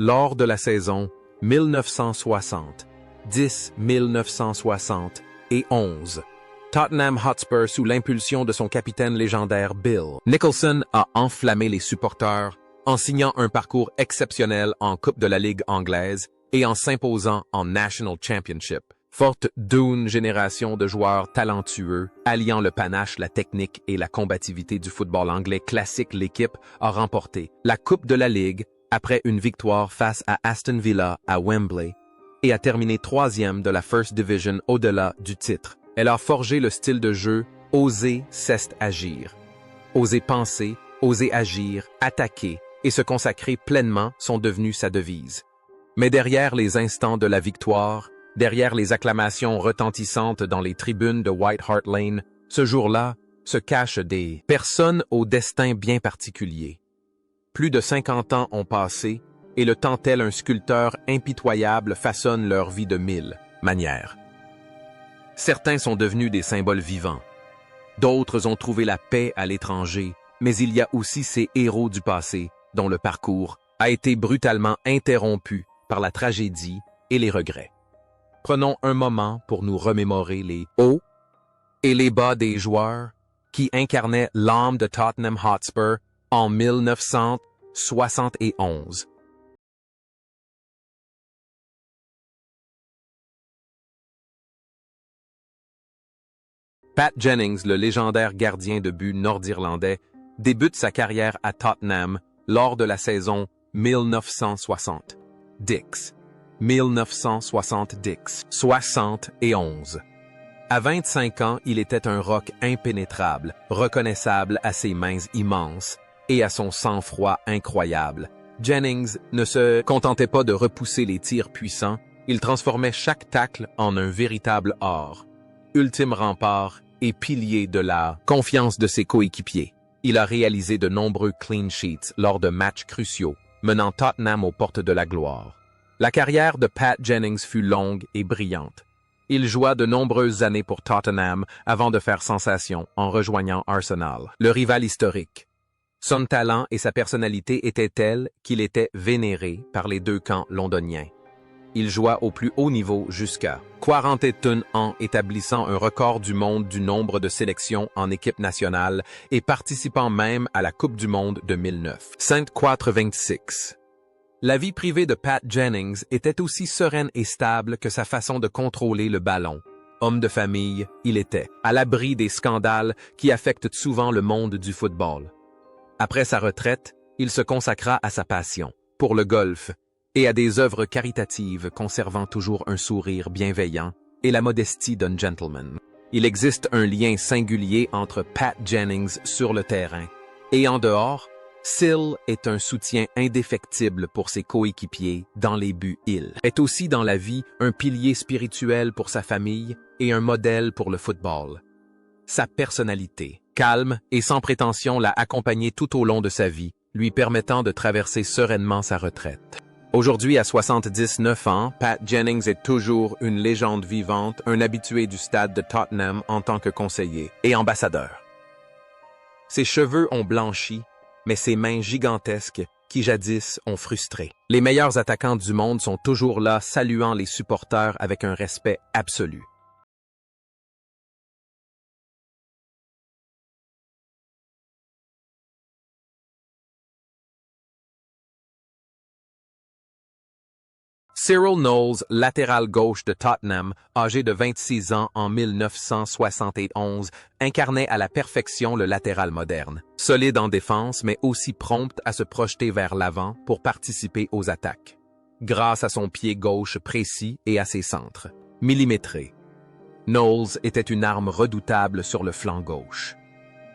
lors de la saison 1960, 1960 et 11. Tottenham Hotspur, sous l'impulsion de son capitaine légendaire Bill Nicholson, a enflammé les supporters en signant un parcours exceptionnel en Coupe de la Ligue anglaise et en s'imposant en National Championship. Forte d'une génération de joueurs talentueux, alliant le panache, la technique et la combativité du football anglais classique, l'équipe a remporté la Coupe de la Ligue après une victoire face à Aston Villa à Wembley et a terminé 3e de la First Division au-delà du titre. Elle a forgé le style de jeu « Oser, c'est agir ». Oser penser, oser agir, attaquer et se consacrer pleinement sont devenus sa devise. Mais derrière les instants de la victoire, derrière les acclamations retentissantes dans les tribunes de White Hart Lane, ce jour-là se cachent des personnes au destin bien particulier. Plus de 50 ans ont passé et le temps tel un sculpteur impitoyable façonne leur vie de 1000 manières. Certains sont devenus des symboles vivants. D'autres ont trouvé la paix à l'étranger, mais il y a aussi ces héros du passé dont le parcours a été brutalement interrompu par la tragédie et les regrets. Prenons un moment pour nous remémorer les hauts et les bas des joueurs qui incarnaient l'âme de Tottenham Hotspur en 1971. Pat Jennings, le légendaire gardien de but nord-irlandais, débute sa carrière à Tottenham lors de la saison 1960. 71. À 25 ans, il était un roc impénétrable, reconnaissable à ses mains immenses et à son sang-froid incroyable. Jennings ne se contentait pas de repousser les tirs puissants, il transformait chaque tacle en un véritable or. Ultime rempart et pilier de la confiance de ses coéquipiers. Il a réalisé de nombreux clean sheets lors de matchs cruciaux, menant Tottenham aux portes de la gloire. La carrière de Pat Jennings fut longue et brillante. Il joua de nombreuses années pour Tottenham avant de faire sensation en rejoignant Arsenal, le rival historique. Son talent et sa personnalité étaient tels qu'il était vénéré par les deux camps londoniens. Il joua au plus haut niveau jusqu'à 41 ans, établissant un record du monde du nombre de sélections en équipe nationale et participant même à la Coupe du Monde de 1926. La vie privée de Pat Jennings était aussi sereine et stable que sa façon de contrôler le ballon. Homme de famille, il était à l'abri des scandales qui affectent souvent le monde du football. Après sa retraite, il se consacra à sa passion, pour le golf, et à des œuvres caritatives conservant toujours un sourire bienveillant et la modestie d'un gentleman. Il existe un lien singulier entre Pat Jennings sur le terrain et en dehors. Sil est un soutien indéfectible pour ses coéquipiers dans les buts. Il est aussi dans la vie un pilier spirituel pour sa famille et un modèle pour le football. Sa personnalité, calme et sans prétention, l'a accompagné tout au long de sa vie, lui permettant de traverser sereinement sa retraite. Aujourd'hui, à 79 ans, Pat Jennings est toujours une légende vivante, un habitué du stade de Tottenham en tant que conseiller et ambassadeur. Ses cheveux ont blanchi, mais ses mains gigantesques qui jadis ont frustré. Les meilleurs attaquants du monde sont toujours là, saluant les supporters avec un respect absolu. Cyril Knowles, latéral gauche de Tottenham, âgé de 26 ans en 1971, incarnait à la perfection le latéral moderne. Solide en défense, mais aussi prompt à se projeter vers l'avant pour participer aux attaques. Grâce à son pied gauche précis et à ses centres, millimétrés. Knowles était une arme redoutable sur le flanc gauche.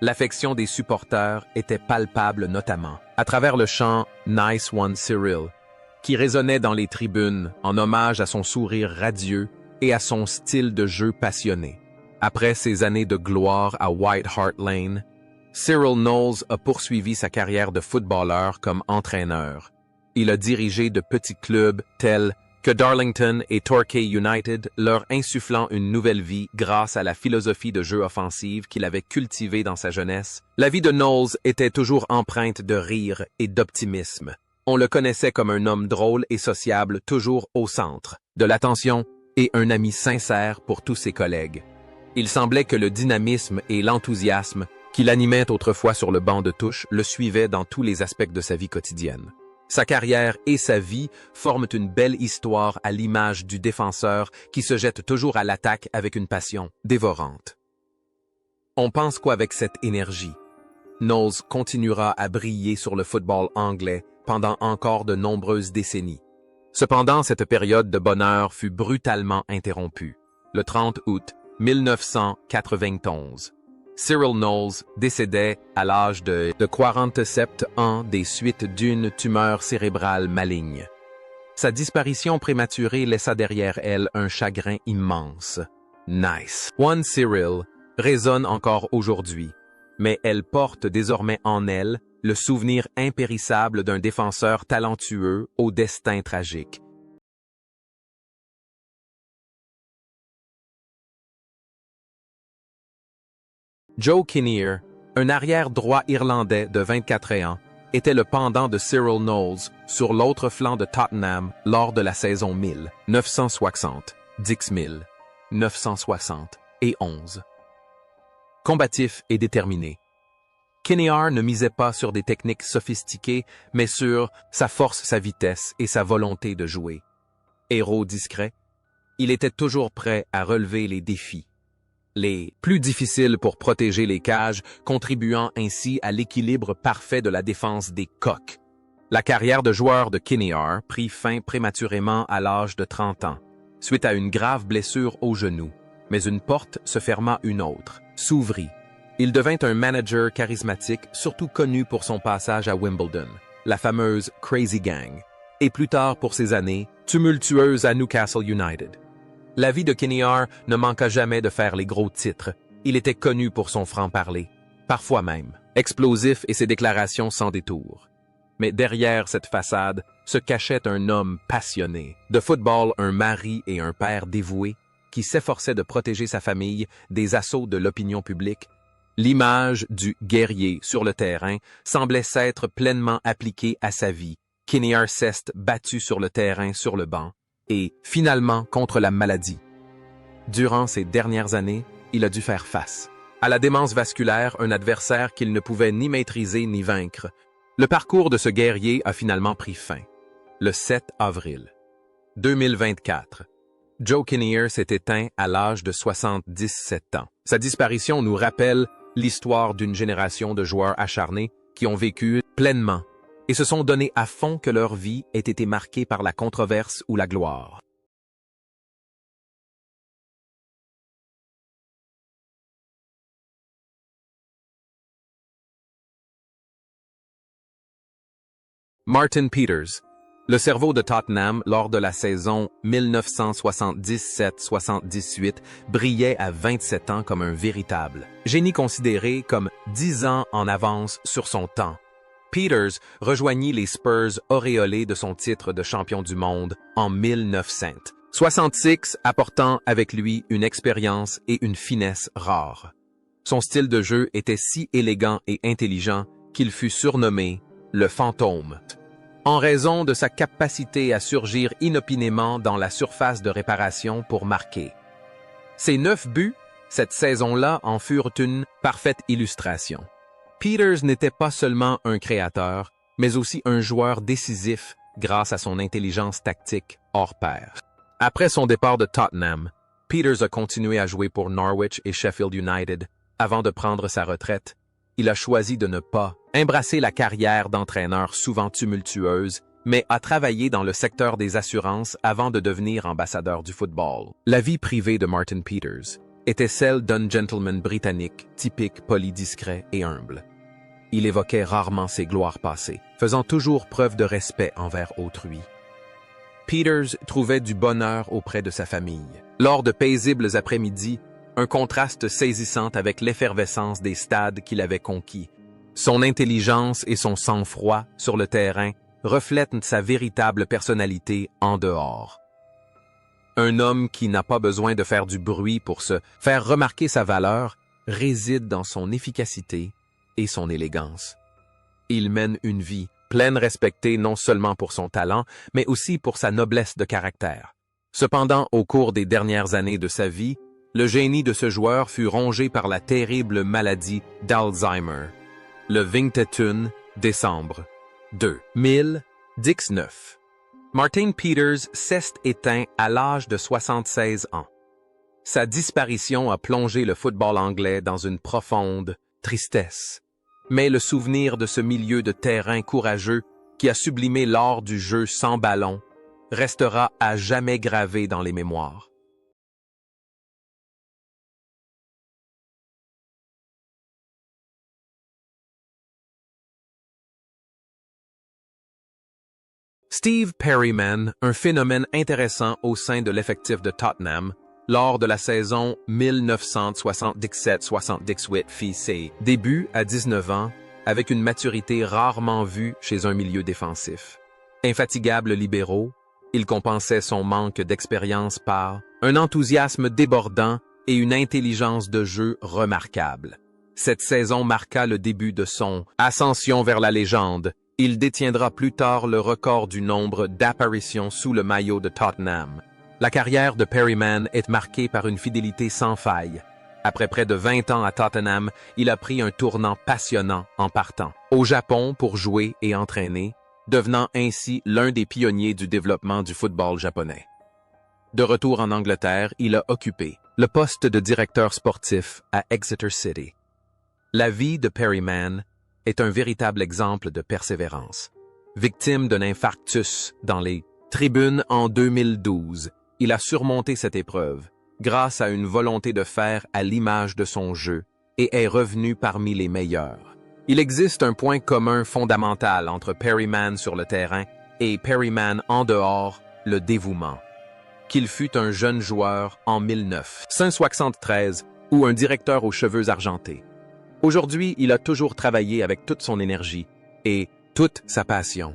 L'affection des supporters était palpable notamment à travers le chant « Nice One Cyril », qui résonnait dans les tribunes en hommage à son sourire radieux et à son style de jeu passionné. Après ses années de gloire à White Hart Lane, Cyril Knowles a poursuivi sa carrière de footballeur comme entraîneur. Il a dirigé de petits clubs tels que Darlington et Torquay United, leur insufflant une nouvelle vie grâce à la philosophie de jeu offensive qu'il avait cultivée dans sa jeunesse. La vie de Knowles était toujours empreinte de rire et d'optimisme. On le connaissait comme un homme drôle et sociable, toujours au centre de l'attention et un ami sincère pour tous ses collègues. Il semblait que le dynamisme et l'enthousiasme qui l'animaient autrefois sur le banc de touche le suivaient dans tous les aspects de sa vie quotidienne. Sa carrière et sa vie forment une belle histoire à l'image du défenseur qui se jette toujours à l'attaque avec une passion dévorante. On pense qu'avec cette énergie, Knowles continuera à briller sur le football anglais pendant encore de nombreuses décennies. Cependant, cette période de bonheur fut brutalement interrompue, le 30 août 1991. Cyril Knowles décédait à l'âge de 47 ans des suites d'une tumeur cérébrale maligne. Sa disparition prématurée laissa derrière elle un chagrin immense. Nice. One Cyril résonne encore aujourd'hui, mais elle porte désormais en elle le souvenir impérissable d'un défenseur talentueux au destin tragique. Joe Kinnear, un arrière-droit irlandais de 24 ans, était le pendant de Cyril Knowles sur l'autre flanc de Tottenham lors de la saison 1960. Combatif et déterminé. Kinnear ne misait pas sur des techniques sophistiquées, mais sur sa force, sa vitesse et sa volonté de jouer. Héros discret, il était toujours prêt à relever les défis, les plus difficiles pour protéger les cages, contribuant ainsi à l'équilibre parfait de la défense des Coqs. La carrière de joueur de Kinnear prit fin prématurément à l'âge de 30 ans, suite à une grave blessure au genou, mais une porte se ferma, une autre s'ouvrit. Il devint un manager charismatique, surtout connu pour son passage à Wimbledon, la fameuse Crazy Gang, et plus tard pour ses années tumultueuses à Newcastle United. La vie de Kinnear ne manqua jamais de faire les gros titres. Il était connu pour son franc-parler, parfois même explosif et ses déclarations sans détour. Mais derrière cette façade se cachait un homme passionné de football, un mari et un père dévoué qui s'efforçait de protéger sa famille des assauts de l'opinion publique. L'image du guerrier sur le terrain semblait s'être pleinement appliquée à sa vie. Kinnear s'est battu sur le terrain, sur le banc, et finalement contre la maladie. Durant ces dernières années, il a dû faire face à la démence vasculaire, un adversaire qu'il ne pouvait ni maîtriser ni vaincre. Le parcours de ce guerrier a finalement pris fin. Le 7 avril 2024, Joe Kinnear s'est éteint à l'âge de 77 ans. Sa disparition nous rappelle l'histoire d'une génération de joueurs acharnés qui ont vécu pleinement et se sont donnés à fond, que leur vie ait été marquée par la controverse ou la gloire. Martin Peters, le cerveau de Tottenham lors de la saison 1977-78, brillait à 27 ans comme un véritable génie, considéré comme 10 ans en avance sur son temps. Peters rejoignit les Spurs auréolés de son titre de champion du monde en 1966, apportant avec lui une expérience et une finesse rares. Son style de jeu était si élégant et intelligent qu'il fut surnommé le fantôme, en raison de sa capacité à surgir inopinément dans la surface de réparation pour marquer. Ses 9 buts, cette saison-là, en furent une parfaite illustration. Peters n'était pas seulement un créateur, mais aussi un joueur décisif grâce à son intelligence tactique hors pair. Après son départ de Tottenham, Peters a continué à jouer pour Norwich et Sheffield United. Avant de prendre sa retraite, il a choisi de ne pas embrasser la carrière d'entraîneur souvent tumultueuse, mais a travaillé dans le secteur des assurances avant de devenir ambassadeur du football. La vie privée de Martin Peters était celle d'un gentleman britannique, typique, poli, discret et humble. Il évoquait rarement ses gloires passées, faisant toujours preuve de respect envers autrui. Peters trouvait du bonheur auprès de sa famille. Lors de paisibles après-midi, un contraste saisissant avec l'effervescence des stades qu'il avait conquis. Son intelligence et son sang-froid sur le terrain reflètent sa véritable personnalité en dehors. Un homme qui n'a pas besoin de faire du bruit pour se faire remarquer sa valeur réside dans son efficacité et son élégance. Il mène une vie Pleine respectée non seulement pour son talent, mais aussi pour sa noblesse de caractère. Cependant, au cours des dernières années de sa vie, le génie de ce joueur fut rongé par la terrible maladie d'Alzheimer. Le 21 décembre 2019. Martin Peters s'est éteint à l'âge de 76 ans. Sa disparition a plongé le football anglais dans une profonde tristesse. Mais le souvenir de ce milieu de terrain courageux qui a sublimé l'art du jeu sans ballon restera à jamais gravé dans les mémoires. Steve Perryman, un phénomène intéressant au sein de l'effectif de Tottenham, lors de la saison 1977-78 fit ses débuts à 19 ans avec une maturité rarement vue chez un milieu défensif. Infatigable libéraux, il compensait son manque d'expérience par un enthousiasme débordant et une intelligence de jeu remarquable. Cette saison marqua le début de son ascension vers la légende. Il détiendra plus tard le record du nombre d'apparitions sous le maillot de Tottenham. La carrière de Perryman est marquée par une fidélité sans faille. Après près de 20 ans à Tottenham, il a pris un tournant passionnant en partant au Japon pour jouer et entraîner, devenant ainsi l'un des pionniers du développement du football japonais. De retour en Angleterre, il a occupé le poste de directeur sportif à Exeter City. La vie de Perryman est un véritable exemple de persévérance. Victime d'un infarctus dans les tribunes en 2012, il a surmonté cette épreuve grâce à une volonté de faire à l'image de son jeu et est revenu parmi les meilleurs. Il existe un point commun fondamental entre Perryman sur le terrain et Perryman en dehors, le dévouement. Qu'il fût un jeune joueur en 1973 ou un directeur aux cheveux argentés. Aujourd'hui, il a toujours travaillé avec toute son énergie et toute sa passion.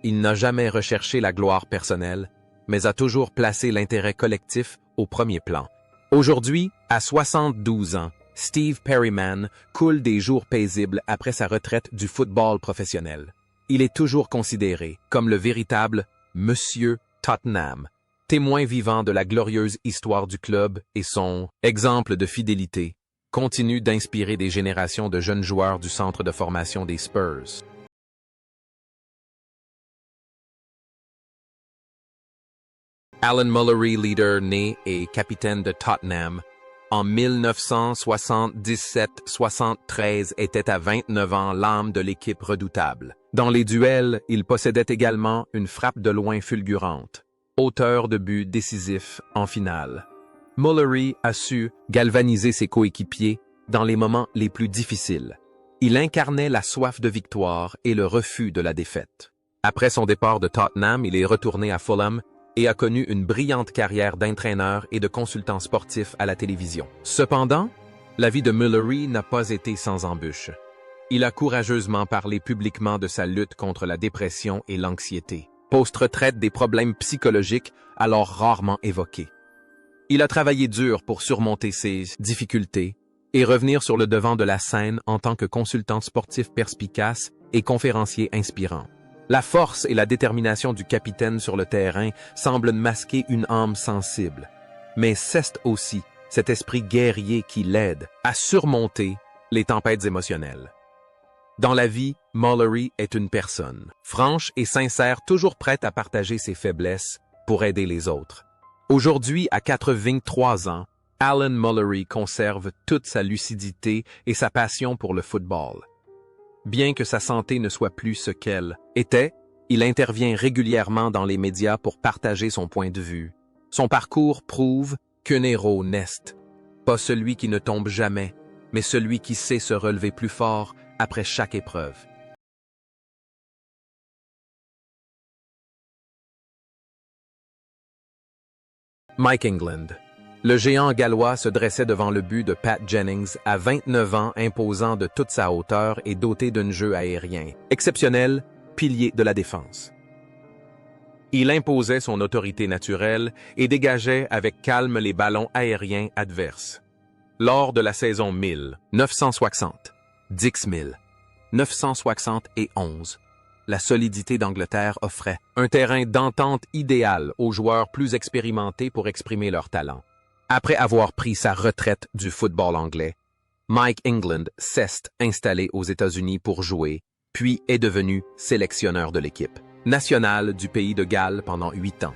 Il n'a jamais recherché la gloire personnelle, mais a toujours placé l'intérêt collectif au premier plan. Aujourd'hui, à 72 ans, Steve Perryman coule des jours paisibles après sa retraite du football professionnel. Il est toujours considéré comme le véritable Monsieur Tottenham, témoin vivant de la glorieuse histoire du club et son exemple de fidélité continue d'inspirer des générations de jeunes joueurs du centre de formation des Spurs. Alan Mullery, leader né et capitaine de Tottenham, en 1977-73 était à 29 ans l'âme de l'équipe redoutable. Dans les duels, il possédait également une frappe de loin fulgurante, auteur de buts décisifs en finale. Mullery a su galvaniser ses coéquipiers dans les moments les plus difficiles. Il incarnait la soif de victoire et le refus de la défaite. Après son départ de Tottenham, il est retourné à Fulham et a connu une brillante carrière d'entraîneur et de consultant sportif à la télévision. Cependant, la vie de Mullery n'a pas été sans embûches. Il a courageusement parlé publiquement de sa lutte contre la dépression et l'anxiété, post-retraite des problèmes psychologiques alors rarement évoqués. Il a travaillé dur pour surmonter ses difficultés et revenir sur le devant de la scène en tant que consultant sportif perspicace et conférencier inspirant. La force et la détermination du capitaine sur le terrain semblent masquer une âme sensible, mais c'est aussi cet esprit guerrier qui l'aide à surmonter les tempêtes émotionnelles. Dans la vie, Mullery est une personne franche et sincère, toujours prête à partager ses faiblesses pour aider les autres. Aujourd'hui, à 83 ans, Alan Mullery conserve toute sa lucidité et sa passion pour le football. Bien que sa santé ne soit plus ce qu'elle était, il intervient régulièrement dans les médias pour partager son point de vue. Son parcours prouve qu'un héros n'est pas celui qui ne tombe jamais, mais celui qui sait se relever plus fort après chaque épreuve. Mike England. Le géant gallois se dressait devant le but de Pat Jennings à 29 ans, imposant de toute sa hauteur et doté d'un jeu aérien exceptionnel, pilier de la défense. Il imposait son autorité naturelle et dégageait avec calme les ballons aériens adverses. Lors de la saison 1960, 10 971, la solidité d'Angleterre offrait un terrain d'entente idéal aux joueurs plus expérimentés pour exprimer leur talent. Après avoir pris sa retraite du football anglais, Mike England s'est installé aux États-Unis pour jouer, puis est devenu sélectionneur de l'équipe nationale du pays de Galles pendant 8 ans.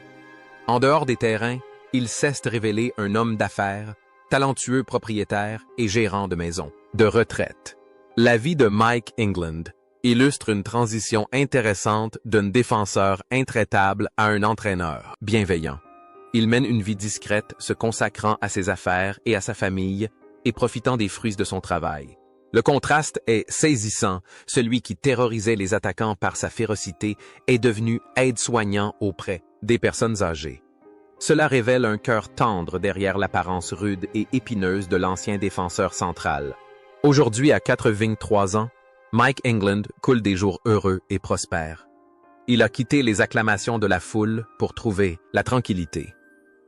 En dehors des terrains, il s'est révélé un homme d'affaires, talentueux propriétaire et gérant de maison de retraite. La vie de Mike England illustre une transition intéressante d'un défenseur intraitable à un entraîneur bienveillant. Il mène une vie discrète, se consacrant à ses affaires et à sa famille et profitant des fruits de son travail. Le contraste est saisissant. Celui qui terrorisait les attaquants par sa férocité est devenu aide-soignant auprès des personnes âgées. Cela révèle un cœur tendre derrière l'apparence rude et épineuse de l'ancien défenseur central. Aujourd'hui, à 83 ans, Mike England coule des jours heureux et prospères. Il a quitté les acclamations de la foule pour trouver la tranquillité.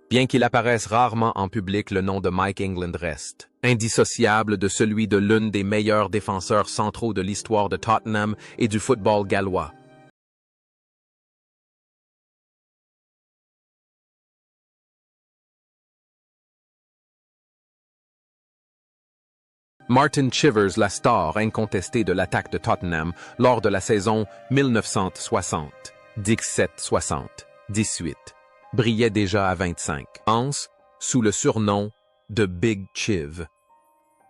Bien qu'il apparaisse rarement en public, le nom de Mike England reste indissociable de celui de l'une des meilleurs défenseurs centraux de l'histoire de Tottenham et du football gallois. Martin Chivers, la star incontestée de l'attaque de Tottenham lors de la saison 1960-17-18, brillait déjà à 25 ans sous le surnom de Big Chiv.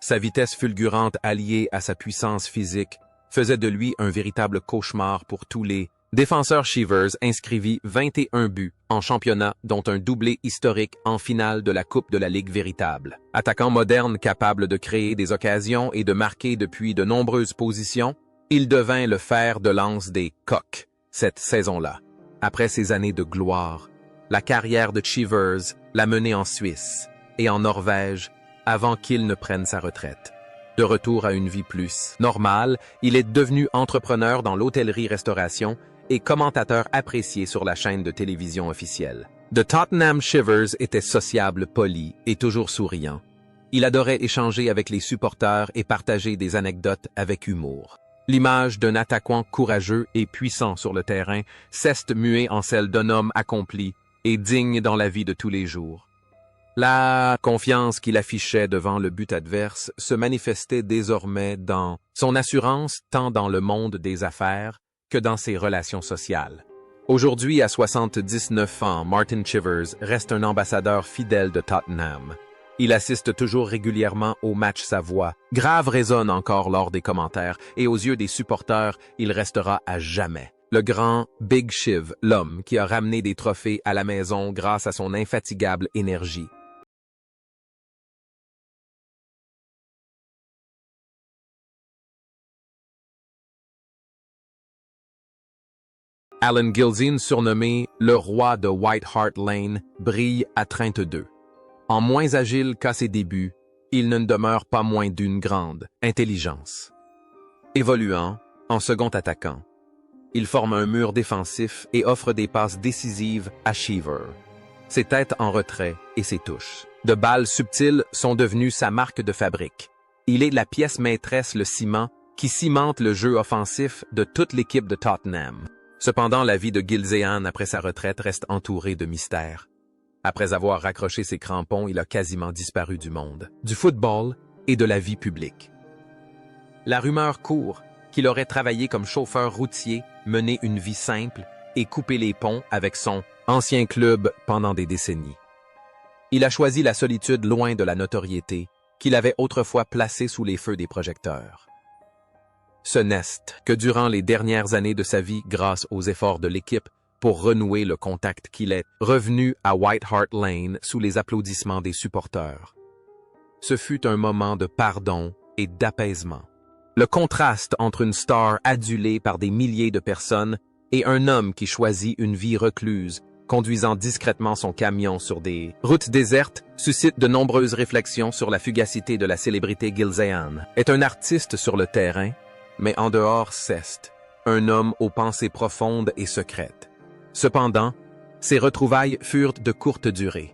Sa vitesse fulgurante alliée à sa puissance physique faisait de lui un véritable cauchemar pour tous les défenseurs. Chivers inscrivit 21 buts en championnat, dont un doublé historique en finale de la Coupe de la Ligue véritable. Attaquant moderne capable de créer des occasions et de marquer depuis de nombreuses positions, il devint le fer de lance des Coqs cette saison-là. Après ces années de gloire, la carrière de Chivers l'a mené en Suisse et en Norvège avant qu'il ne prenne sa retraite. De retour à une vie plus normale, il est devenu entrepreneur dans l'hôtellerie-restauration et commentateur apprécié sur la chaîne de télévision officielle. De Tottenham, Chivers était sociable, poli et toujours souriant. Il adorait échanger avec les supporters et partager des anecdotes avec humour. L'image d'un attaquant courageux et puissant sur le terrain s'est muée en celle d'un homme accompli et digne dans la vie de tous les jours. La confiance qu'il affichait devant le but adverse se manifestait désormais dans son assurance tant dans le monde des affaires que dans ses relations sociales. Aujourd'hui, à 79 ans, Martin Chivers reste un ambassadeur fidèle de Tottenham. Il assiste toujours régulièrement aux matchs. Sa voix grave résonne encore lors des commentaires et aux yeux des supporters, il restera à jamais le grand Big Chiv, l'homme qui a ramené des trophées à la maison grâce à son infatigable énergie. Alan Gilzean, surnommé le roi de White Hart Lane, brille à 32. En moins agile qu'à ses débuts, il ne demeure pas moins d'une grande intelligence. Évoluant en second attaquant, il forme un mur défensif et offre des passes décisives à Chivers. Ses têtes en retrait et ses touches de balles subtiles sont devenues sa marque de fabrique. Il est la pièce maîtresse, le ciment, qui cimente le jeu offensif de toute l'équipe de Tottenham. Cependant, la vie de Gilzean après sa retraite reste entourée de mystères. Après avoir raccroché ses crampons, il a quasiment disparu du monde, du football et de la vie publique. La rumeur court qu'il aurait travaillé comme chauffeur routier, mené une vie simple et coupé les ponts avec son ancien club pendant des décennies. Il a choisi la solitude loin de la notoriété qu'il avait autrefois placée sous les feux des projecteurs. Ce n'est que durant les dernières années de sa vie, grâce aux efforts de l'équipe pour renouer le contact, qu'il est revenu à White Hart Lane sous les applaudissements des supporters. Ce fut un moment de pardon et d'apaisement. Le contraste entre une star adulée par des milliers de personnes et un homme qui choisit une vie recluse, conduisant discrètement son camion sur des routes désertes, suscite de nombreuses réflexions sur la fugacité de la célébrité. Gilzean est un artiste sur le terrain, mais en dehors c'est un homme aux pensées profondes et secrètes. Cependant, ces retrouvailles furent de courte durée.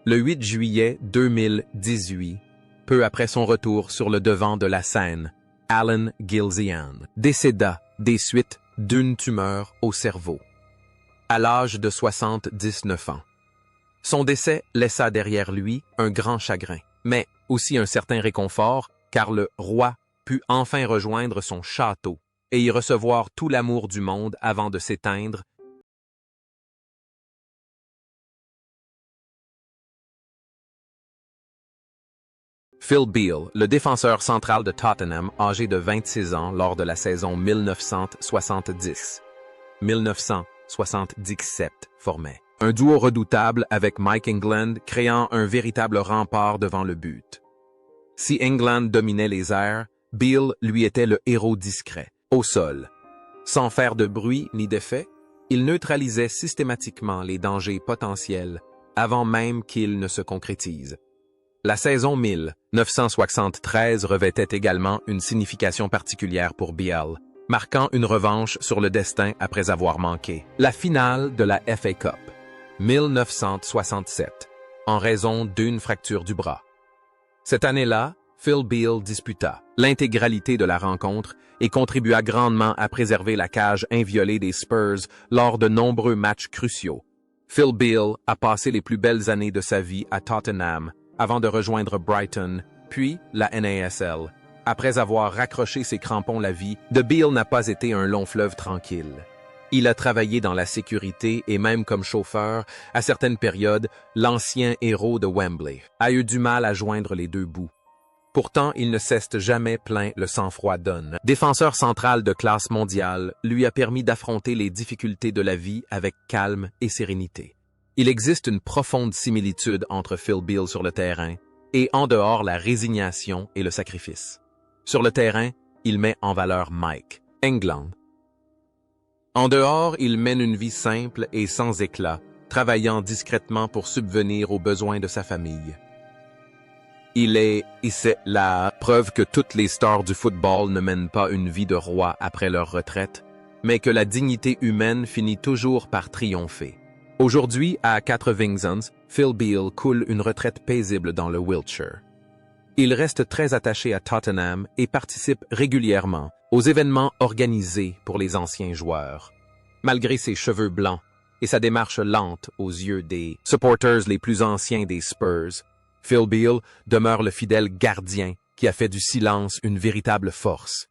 Le 8 juillet 2018, peu après son retour sur le devant de la scène, Alan Gilzian, décéda des suites d'une tumeur au cerveau, à l'âge de 79 ans. Son décès laissa derrière lui un grand chagrin, mais aussi un certain réconfort, car le roi put enfin rejoindre son château et y recevoir tout l'amour du monde avant de s'éteindre. Phil Beale, le défenseur central de Tottenham, âgé de 26 ans lors de la saison 1970-1977, formait un duo redoutable avec Mike England, créant un véritable rempart devant le but. Si England dominait les airs, Beale lui était le héros discret, au sol. Sans faire de bruit ni d'effet, il neutralisait systématiquement les dangers potentiels avant même qu'ils ne se concrétisent. La saison 1973 revêtait également une signification particulière pour Beale, marquant une revanche sur le destin après avoir manqué la finale de la FA Cup 1967, en raison d'une fracture du bras. Cette année-là, Phil Beale disputa l'intégralité de la rencontre et contribua grandement à préserver la cage inviolée des Spurs lors de nombreux matchs cruciaux. Phil Beale a passé les plus belles années de sa vie à Tottenham avant de rejoindre Brighton, puis la NASL. Après avoir raccroché ses crampons la vie, de Beale n'a pas été un long fleuve tranquille. Il a travaillé dans la sécurité et même comme chauffeur. À certaines périodes, l'ancien héros de Wembley a eu du mal à joindre les deux bouts. Pourtant, il ne cesse jamais plein le sang-froid donne. Défenseur central de classe mondiale, lui a permis d'affronter les difficultés de la vie avec calme et sérénité. Il existe une profonde similitude entre Phil Beale sur le terrain et en dehors la résignation et le sacrifice. Sur le terrain, il met en valeur Mike England. En dehors, il mène une vie simple et sans éclat, travaillant discrètement pour subvenir aux besoins de sa famille. Il est, et c'est la preuve que toutes les stars du football ne mènent pas une vie de roi après leur retraite, mais que la dignité humaine finit toujours par triompher. Aujourd'hui, à Catravington, Phil Beale coule une retraite paisible dans le Wiltshire. Il reste très attaché à Tottenham et participe régulièrement aux événements organisés pour les anciens joueurs. Malgré ses cheveux blancs et sa démarche lente aux yeux des supporters les plus anciens des Spurs, Phil Beale demeure le fidèle gardien qui a fait du silence une véritable force.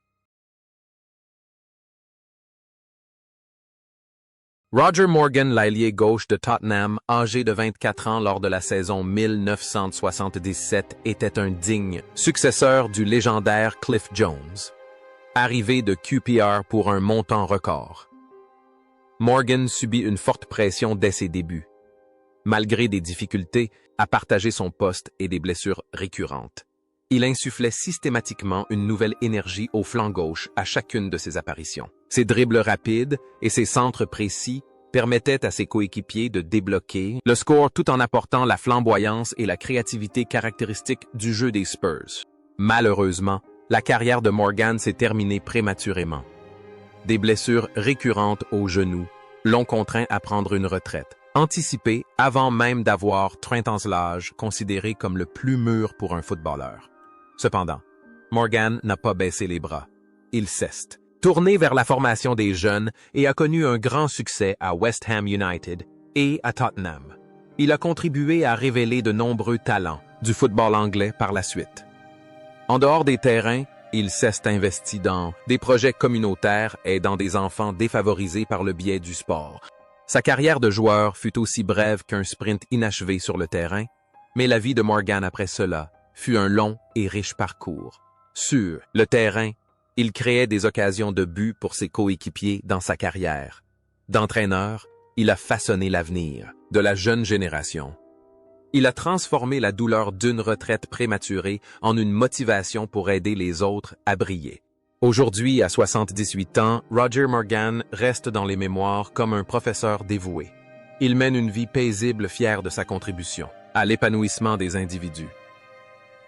Roger Morgan, l'ailier gauche de Tottenham, âgé de 24 ans lors de la saison 1977, était un digne successeur du légendaire Cliff Jones, arrivé de QPR pour un montant record. Morgan subit une forte pression dès ses débuts, malgré des difficultés à partager son poste et des blessures récurrentes. Il insufflait systématiquement une nouvelle énergie au flanc gauche à chacune de ses apparitions. Ses dribbles rapides et ses centres précis permettaient à ses coéquipiers de débloquer le score tout en apportant la flamboyance et la créativité caractéristiques du jeu des Spurs. Malheureusement, la carrière de Morgan s'est terminée prématurément. Des blessures récurrentes aux genoux l'ont contraint à prendre une retraite, anticipée avant même d'avoir 30 ans l'âge, considéré comme le plus mûr pour un footballeur. Cependant, Morgan n'a pas baissé les bras. Il s'est tourné vers la formation des jeunes et a connu un grand succès à West Ham United et à Tottenham. Il a contribué à révéler de nombreux talents du football anglais par la suite. En dehors des terrains, il s'est investi dans des projets communautaires aidant des enfants défavorisés par le biais du sport. Sa carrière de joueur fut aussi brève qu'un sprint inachevé sur le terrain, mais la vie de Morgan après cela fut un long et riche parcours. Sur le terrain, il créait des occasions de but pour ses coéquipiers dans sa carrière. D'entraîneur, il a façonné l'avenir de la jeune génération. Il a transformé la douleur d'une retraite prématurée en une motivation pour aider les autres à briller. Aujourd'hui, à 78 ans, Roger Morgan reste dans les mémoires comme un professeur dévoué. Il mène une vie paisible, fière de sa contribution à l'épanouissement des individus.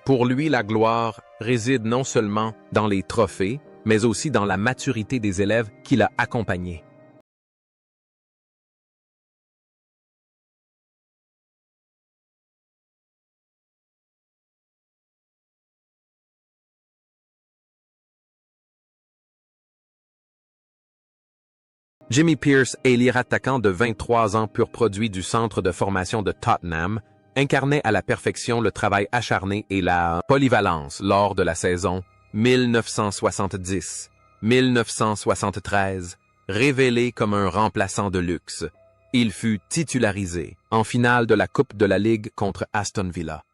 Pour lui, la gloire réside non seulement dans les trophées, mais aussi dans la maturité des élèves qu'il a accompagnés. Jimmy Pearce, ailier attaquant de 23 ans pur produit du centre de formation de Tottenham, incarnait à la perfection le travail acharné et la polyvalence lors de la saison 1970-1973, révélé comme un remplaçant de luxe. Il fut titularisé en finale de la Coupe de la Ligue contre Aston Villa.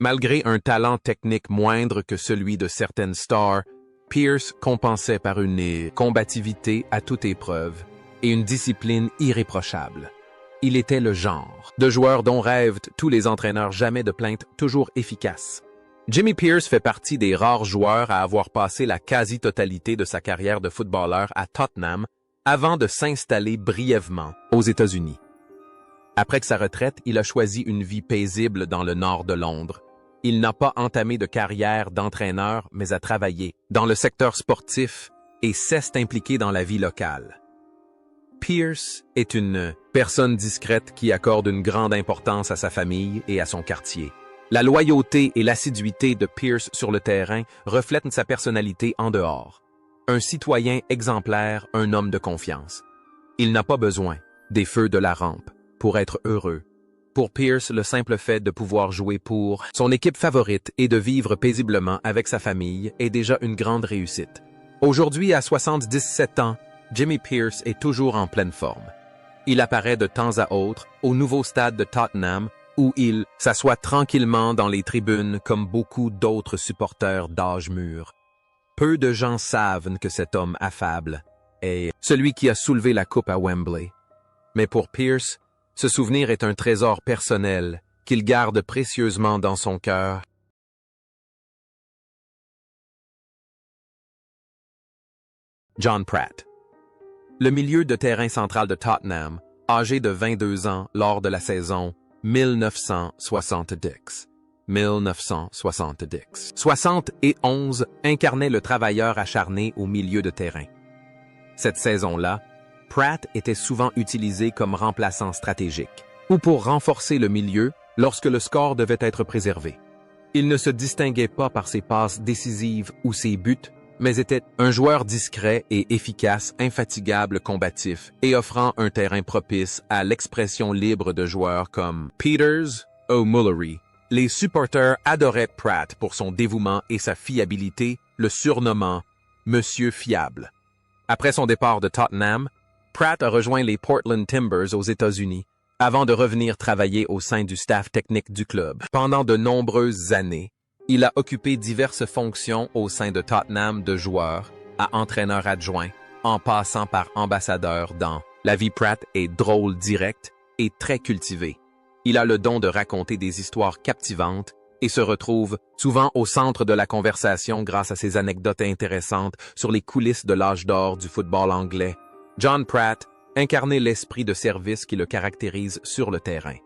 Malgré un talent technique moindre que celui de certaines stars, Pearce compensait par une combativité à toute épreuve et une discipline irréprochable. Il était le genre de joueur dont rêvent tous les entraîneurs, jamais de plainte, toujours efficace. Jimmy Pearce fait partie des rares joueurs à avoir passé la quasi-totalité de sa carrière de footballeur à Tottenham avant de s'installer brièvement aux États-Unis. Après que sa retraite, il a choisi une vie paisible dans le nord de Londres. Il n'a pas entamé de carrière d'entraîneur, mais a travaillé dans le secteur sportif et s'est impliqué dans la vie locale. Pearce est une personne discrète qui accorde une grande importance à sa famille et à son quartier. La loyauté et l'assiduité de Pearce sur le terrain reflètent sa personnalité en dehors. Un citoyen exemplaire, un homme de confiance. Il n'a pas besoin des feux de la rampe pour être heureux. Pour Pearce, le simple fait de pouvoir jouer pour son équipe favorite et de vivre paisiblement avec sa famille est déjà une grande réussite. Aujourd'hui, à 77 ans, Jimmy Pearce est toujours en pleine forme. Il apparaît de temps à autre au nouveau stade de Tottenham où il s'assoit tranquillement dans les tribunes comme beaucoup d'autres supporters d'âge mûr. Peu de gens savent que cet homme affable est celui qui a soulevé la coupe à Wembley. Mais pour Pearce, ce souvenir est un trésor personnel qu'il garde précieusement dans son cœur. John Pratt. Le milieu de terrain central de Tottenham, âgé de 22 ans lors de la saison 1970. 71 incarnait le travailleur acharné au milieu de terrain. Cette saison-là, Pratt était souvent utilisé comme remplaçant stratégique ou pour renforcer le milieu lorsque le score devait être préservé. Il ne se distinguait pas par ses passes décisives ou ses buts, mais était un joueur discret et efficace, infatigable, combatif et offrant un terrain propice à l'expression libre de joueurs comme Peters ou Mullery. Les supporters adoraient Pratt pour son dévouement et sa fiabilité, le surnommant « Monsieur Fiable ». Après son départ de Tottenham, Pratt a rejoint les Portland Timbers aux États-Unis avant de revenir travailler au sein du staff technique du club. Pendant de nombreuses années, il a occupé diverses fonctions au sein de Tottenham, de joueur à entraîneur adjoint, en passant par ambassadeur dans La vie Pratt est drôle, directe et très cultivée. Il a le don de raconter des histoires captivantes et se retrouve souvent au centre de la conversation grâce à ses anecdotes intéressantes sur les coulisses de l'âge d'or du football anglais. John Pratt incarnait l'esprit de service qui le caractérise sur le terrain.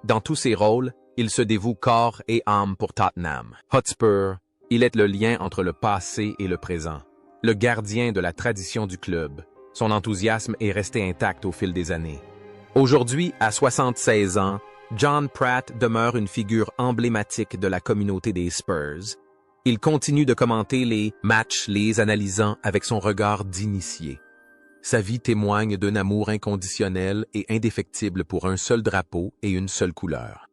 Dans tous ses rôles, il se dévoue corps et âme pour Tottenham Hotspur. Il est le lien entre le passé et le présent, le gardien de la tradition du club. Son enthousiasme est resté intact au fil des années. Aujourd'hui, à 76 ans, John Pratt demeure une figure emblématique de la communauté des Spurs. Il continue de commenter les matchs, les analysant avec son regard d'initié. Sa vie témoigne d'un amour inconditionnel et indéfectible pour un seul drapeau et une seule couleur.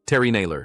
Terry Naylor.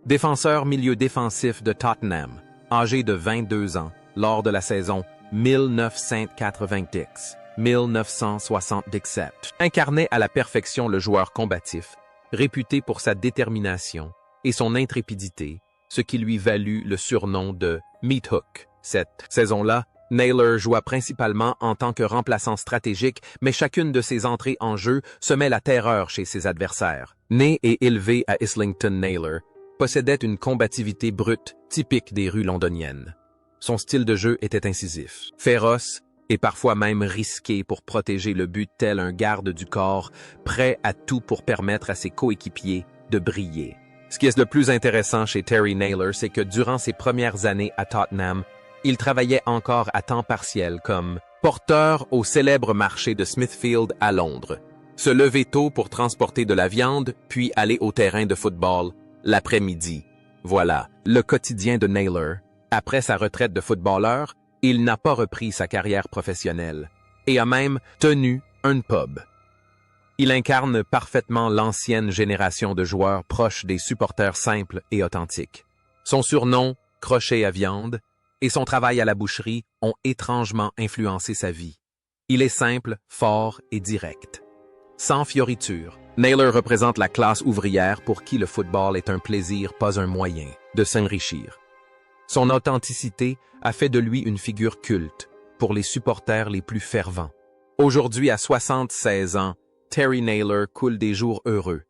Défenseur milieu défensif de Tottenham, âgé de 22 ans lors de la saison 1990-1977, incarnait à la perfection le joueur combatif, réputé pour sa détermination et son intrépidité, ce qui lui valut le surnom de Meat Hook. Cette saison-là, Naylor joua principalement en tant que remplaçant stratégique, mais chacune de ses entrées en jeu semait la terreur chez ses adversaires. Né et élevé à Islington, Naylor possédait une combativité brute typique des rues londoniennes. Son style de jeu était incisif, féroce et parfois même risqué pour protéger le but tel un garde du corps, prêt à tout pour permettre à ses coéquipiers de briller. Ce qui est le plus intéressant chez Terry Naylor, c'est que durant ses premières années à Tottenham, il travaillait encore à temps partiel comme porteur au célèbre marché de Smithfield à Londres. Se lever tôt pour transporter de la viande, puis aller au terrain de football l'après-midi. Voilà, le quotidien de Naylor. Après sa retraite de footballeur, il n'a pas repris sa carrière professionnelle et a même tenu un pub. Il incarne parfaitement l'ancienne génération de joueurs proches des supporters simples et authentiques. Son surnom, crochet à viande, et son travail à la boucherie ont étrangement influencé sa vie. Il est simple, fort et direct. Sans fioritures, Naylor représente la classe ouvrière pour qui le football est un plaisir, pas un moyen, de s'enrichir. Son authenticité a fait de lui une figure culte pour les supporters les plus fervents. Aujourd'hui, à 76 ans, Terry Naylor coule des jours heureux.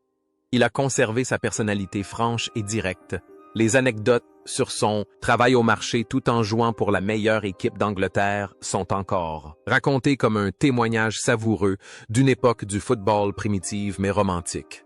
Il a conservé sa personnalité franche et directe. Les anecdotes sur son travail au marché tout en jouant pour la meilleure équipe d'Angleterre sont encore racontées comme un témoignage savoureux d'une époque du football primitive mais romantique.